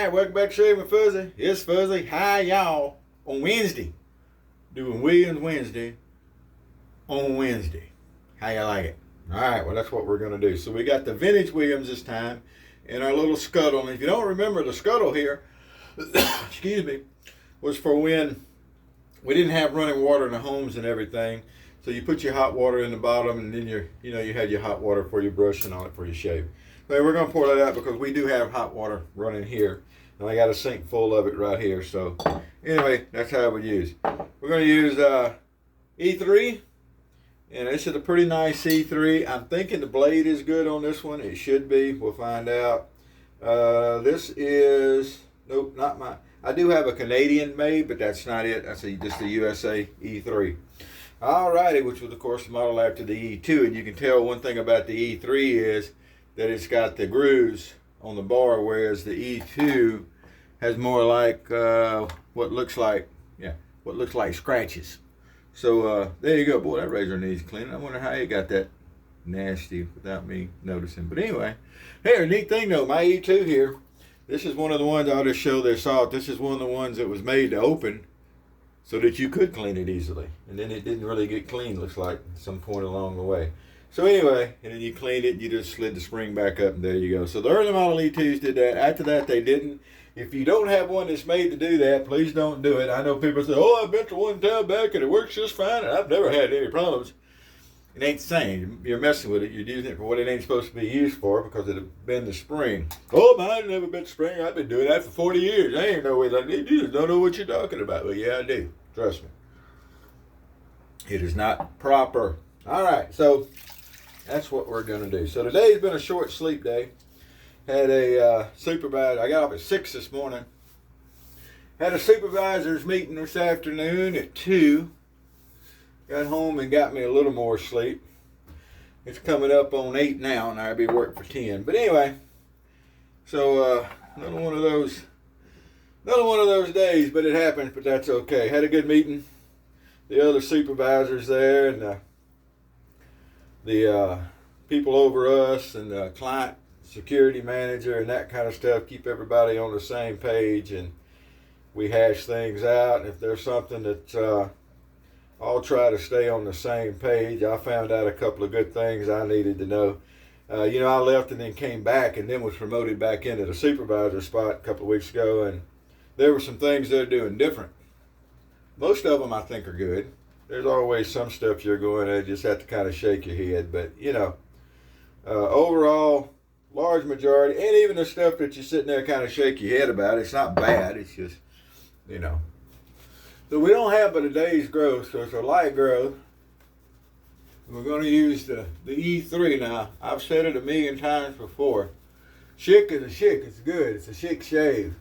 Alright, welcome back to Shaving with Fuzzy. It's Fuzzy. Hi, y'all. On Wednesday. Doing Williams Wednesday on Wednesday. How you like it? Alright, well, that's what we're going to do. So we got the vintage Williams this time in our little scuttle. And if you don't remember, the scuttle here, excuse me, was for when we didn't have running water in the homes and everything. So you put your hot water in the bottom, and then you had your hot water for your brushing on it for your shave. But we're going to pour that out because we do have hot water running here. And I got a sink full of it right here. So anyway, that's how we use. We're going to use E3. And this is a pretty nice E3. I'm thinking the blade is good on this one. It should be. We'll find out. This is, nope, not mine. I do have a Canadian made, but that's not it. That's just the USA E3. Alrighty, which was of course the model after the E2. And you can tell one thing about the E3 is that it's got the grooves on the bar, whereas the E2 has more like what looks like scratches. So there you go. Boy, that razor needs cleaning. I wonder how you got that nasty without me noticing. But anyway, hey, a neat thing though, my E2 here, this is one of the ones I'll just show their salt. This is one of the ones that was made to open so that you could clean it easily. And then it didn't really get clean, looks like, at some point along the way. So anyway, and then you cleaned it, you just slid the spring back up, and there you go. So the early model E2s did that. After that, they didn't. If you don't have one that's made to do that, please don't do it. I know people say, oh, I've been to one tab back, and it works just fine, and I've never had any problems. It ain't the same. You're messing with it. You're using it for what it ain't supposed to be used for because it had been the spring. Oh, mine never been spring. I've been doing that for 40 years. I ain't no way like that. You just don't know what you're talking about. But yeah, I do. Trust me. It is not proper. All right, so that's what we're going to do. So today's been a short sleep day. Had a supervisor. I got off at 6 this morning. Had a supervisor's meeting this afternoon at 2. Got home and got me a little more sleep. It's coming up on 8 now, and I'll be working for 10. But anyway, so another one of those days. But it happens. But that's okay. Had a good meeting. The other supervisors there, and the people over us, and the client security manager, and that kind of stuff. Keep everybody on the same page, and we hash things out. And if there's something that I'll try to stay on the same page. I found out a couple of good things I needed to know. I left and then came back, and then was promoted back into the supervisor spot a couple of weeks ago, and there were some things they're doing different. Most of them I think are good. There's always some stuff you're going to just have to kind of shake your head. But, overall, large majority, and even the stuff that you're sitting there kind of shake your head about, it's not bad. It's just, So we don't have but a day's growth, so it's a light growth. We're going to use the E3 now. I've said it a million times before. Schick is a Schick. It's good. It's a Schick shave.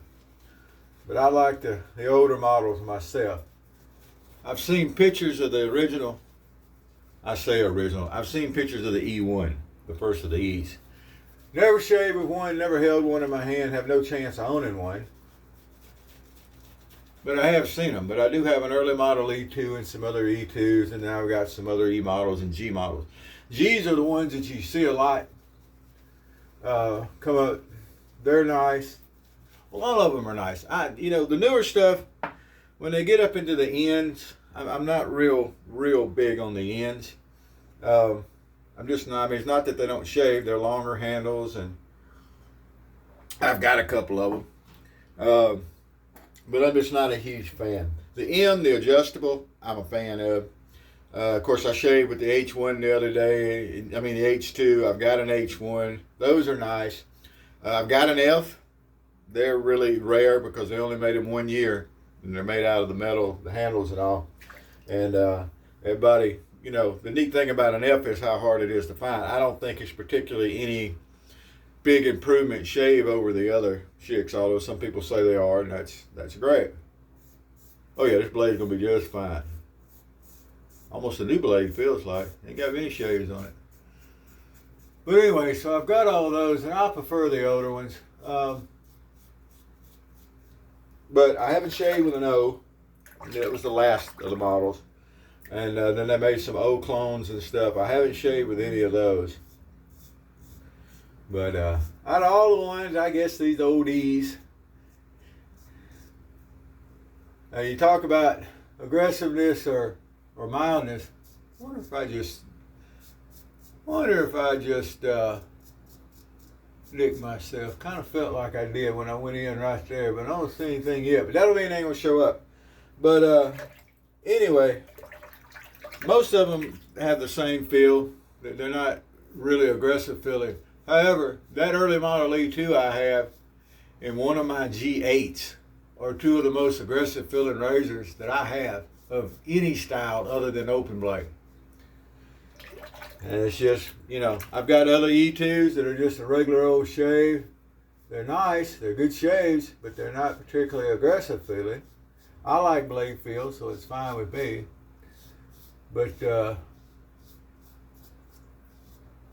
But I like the older models myself. I've seen pictures of the original. I say original. I've seen pictures of the E1, the first of the E's. Never shaved with one, never held one in my hand, have no chance of owning one. But I have seen them. But I do have an early model E2 and some other E2s, and now I've got some other E models and G models. G's are the ones that you see a lot come up. They're nice. Well, all of them are nice. The newer stuff, when they get up into the ends, I'm not real big on the ends. I'm just not. I mean, it's not that they don't shave. They're longer handles, and I've got a couple of them. But I'm just not a huge fan. The M, the adjustable, I'm a fan of. Of course, I shaved with the H1 the other day. The H2. I've got an H1. Those are nice. I've got an F. They're really rare because they only made them 1 year. And they're made out of the metal, the handles and all. And everybody, the neat thing about an F is how hard it is to find. I don't think it's particularly any big improvement shave over the other Schicks, although some people say they are, and that's great. Oh yeah, this blade's gonna be just fine. Almost a new blade, feels like. Ain't got any shaves on it. But anyway, so I've got all those, and I prefer the older ones. But I haven't shaved with an O. That was the last of the models. And then they made some O clones and stuff. I haven't shaved with any of those. But out of all the ones, I guess these old E's You talk about aggressiveness or mildness. I wonder if I just licked myself. Kind of felt like I did when I went in right there, but I don't see anything yet. But that don't mean they ain't gonna show up. But anyway, most of them have the same feel. They're not really aggressive feeling. However, that early model E2 I have and one of my G8s are two of the most aggressive feeling razors that I have of any style other than open blade. And it's just, you know, I've got other E2s that are just a regular old shave. They're nice, they're good shaves, but they're not particularly aggressive feeling. I like blade feel, so it's fine with me. But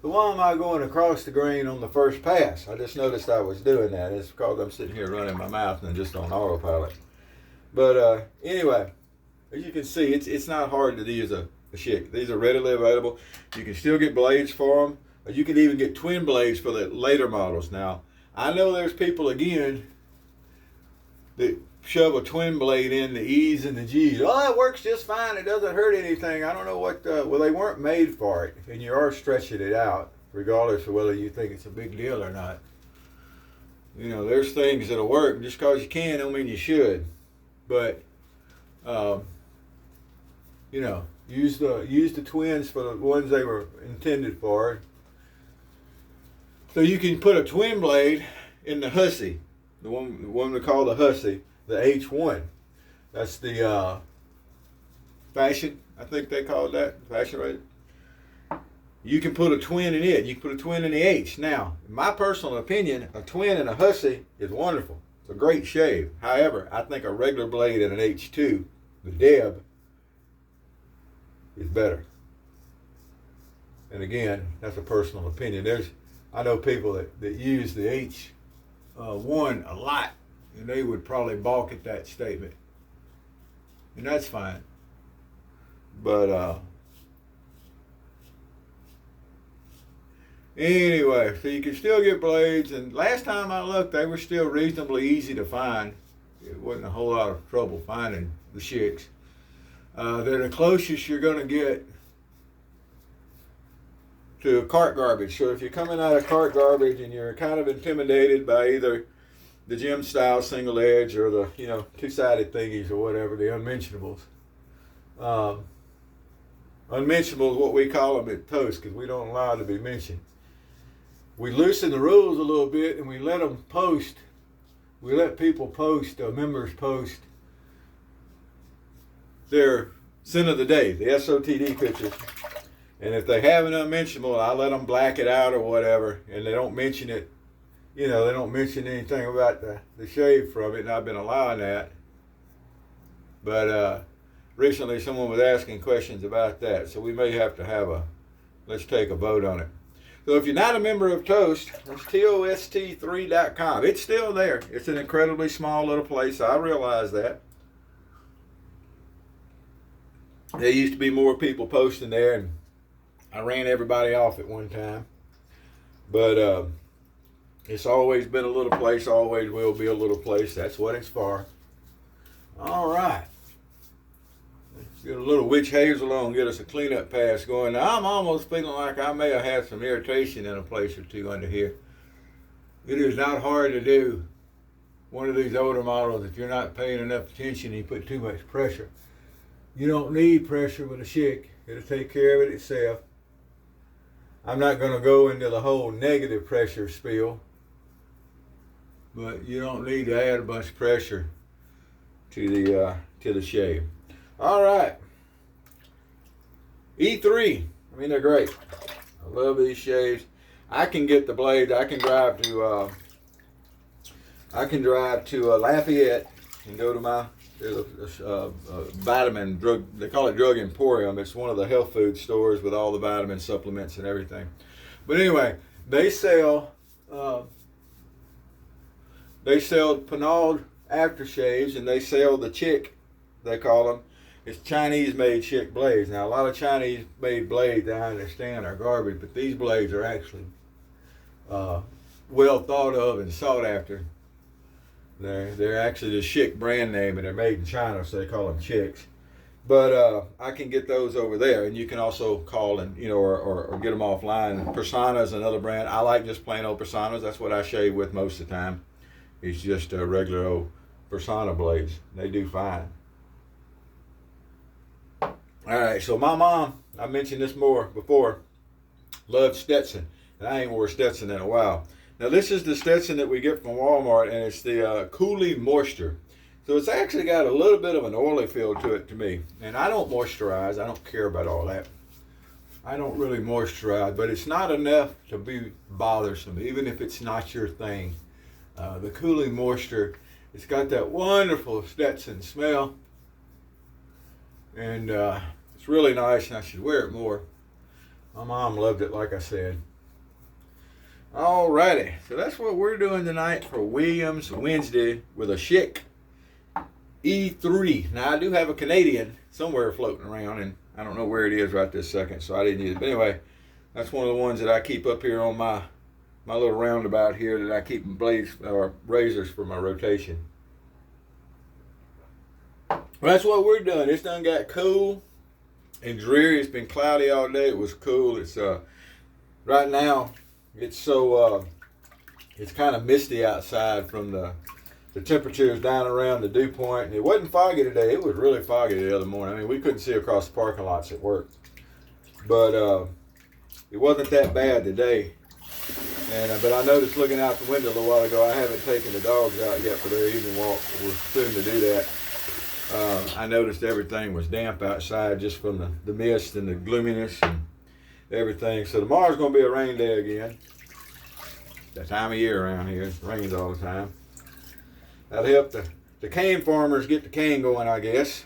so why am I going across the grain on the first pass? I just noticed I was doing that. It's because I'm sitting here running my mouth and just on autopilot. But anyway, as you can see, it's not hard to use a Schick. These are readily available. You can still get blades for them. Or you can even get twin blades for the later models. Now, I know there's people, again, that shove a twin blade in the E's and the G's. Oh, it works just fine. It doesn't hurt anything. I don't know what, well, they weren't made for it. And you are stretching it out, regardless of whether you think it's a big deal or not. You know, there's things that'll work. Just because you can don't mean you should. But, you know, use the twins for the ones they were intended for. So you can put a twin blade in the Hussy, the one we call the Hussy, the H1. That's the Fashion, I think they call it that, Fashion razor. You can put a twin in it. You can put a twin in the H. Now, in my personal opinion, a twin in a Hussy is wonderful. It's a great shave. However, I think a regular blade in an H2, the Deb, is better. And again, that's a personal opinion. I know people that use the H1 a lot, and they would probably balk at that statement. And that's fine. But anyway, so you can still get blades, and last time I looked, they were still reasonably easy to find. It wasn't a whole lot of trouble finding the Schicks. They're the closest you're going to get to cart garbage. So if you're coming out of cart garbage and you're kind of intimidated by either the gym style single edge or the, you know, two-sided thingies or whatever, the unmentionables. Unmentionables, what we call them at Toast, because we don't allow it to be mentioned. We loosen the rules a little bit and we let them post. We let people post, members post their sin of the day, the SOTD pictures. And if they have an unmentionable, I let them black it out or whatever, and they don't mention it. You know, they don't mention anything about the shave from it, and I've been allowing that. But recently someone was asking questions about that, so we may have to let's take a vote on it. So if you're not a member of Toast, that's TOST3.com. It's still there. It's an incredibly small little place. I realize that. There used to be more people posting there, and I ran everybody off at one time. But it's always been a little place, always will be a little place. That's what it's for. All right. Let's get a little witch hazel on, get us a cleanup pass going. Now, I'm almost feeling like I may have had some irritation in a place or two under here. It is not hard to do one of these older models if you're not paying enough attention and you put too much pressure. You don't need pressure with a Schick. It'll take care of it itself. I'm not going to go into the whole negative pressure spiel, but you don't need to add a bunch of pressure to the shave. All right, E3. I mean, they're great. I love these shaves. I can get the blades. I can drive to Lafayette and go to my vitamin drug. They call it Drug Emporium. It's one of the health food stores with all the vitamin supplements and everything. But anyway, they sell Pinard aftershaves, and they sell the Schick, they call them. It's Chinese-made Schick blades. Now, a lot of Chinese-made blades, I understand, are garbage, but these blades are actually well thought of and sought after. They're actually the Schick brand name, and they're made in China, so they call them Chicks. But I can get those over there, and you can also call and or get them offline. Persona is another brand. I like just plain old Personas. That's what I shave with most of the time. It's just regular old Persona blades. They do fine. All right, so my mom, I mentioned this more before, loved Stetson, and I ain't wore Stetson in a while. Now this is the Stetson that we get from Walmart, and it's the Coolie Moisture. So it's actually got a little bit of an oily feel to it to me. And I don't moisturize. I don't care about all that. I don't really moisturize, but it's not enough to be bothersome, even if it's not your thing. The Coolie Moisture, it's got that wonderful Stetson smell. And it's really nice, and I should wear it more. My mom loved it, like I said. Alrighty, so that's what we're doing tonight for Williams Wednesday with a Schick E3. Now I do have a Canadian somewhere floating around, and I don't know where it is right this second, so I didn't use it. But anyway, that's one of the ones that I keep up here on my little roundabout here that I keep blades or razors for my rotation. Well, that's what we're doing. It's done got cool and dreary. It's been cloudy all day. It was cool. It's right now it's so it's kind of misty outside from the temperatures down around the dew point. And it wasn't foggy today. It was really foggy the other morning. I mean, we couldn't see across the parking lots at work. But it wasn't that bad today. And but I noticed looking out the window a little while ago, I haven't taken the dogs out yet for their evening walk. We're soon to do that. I noticed everything was damp outside just from the mist and the gloominess and everything. So tomorrow's going to be a rain day again. That time of year around here. It rains all the time. That'll help the cane farmers get the cane going, I guess.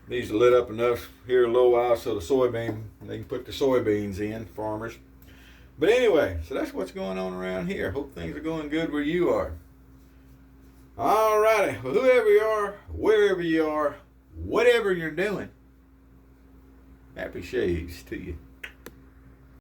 Needs to lit up enough here in a little while so they can put the soybeans in, farmers. But anyway, so that's what's going on around here. Hope things are going good where you are. Alrighty, well, whoever you are, wherever you are, whatever you're doing, happy shaves to you.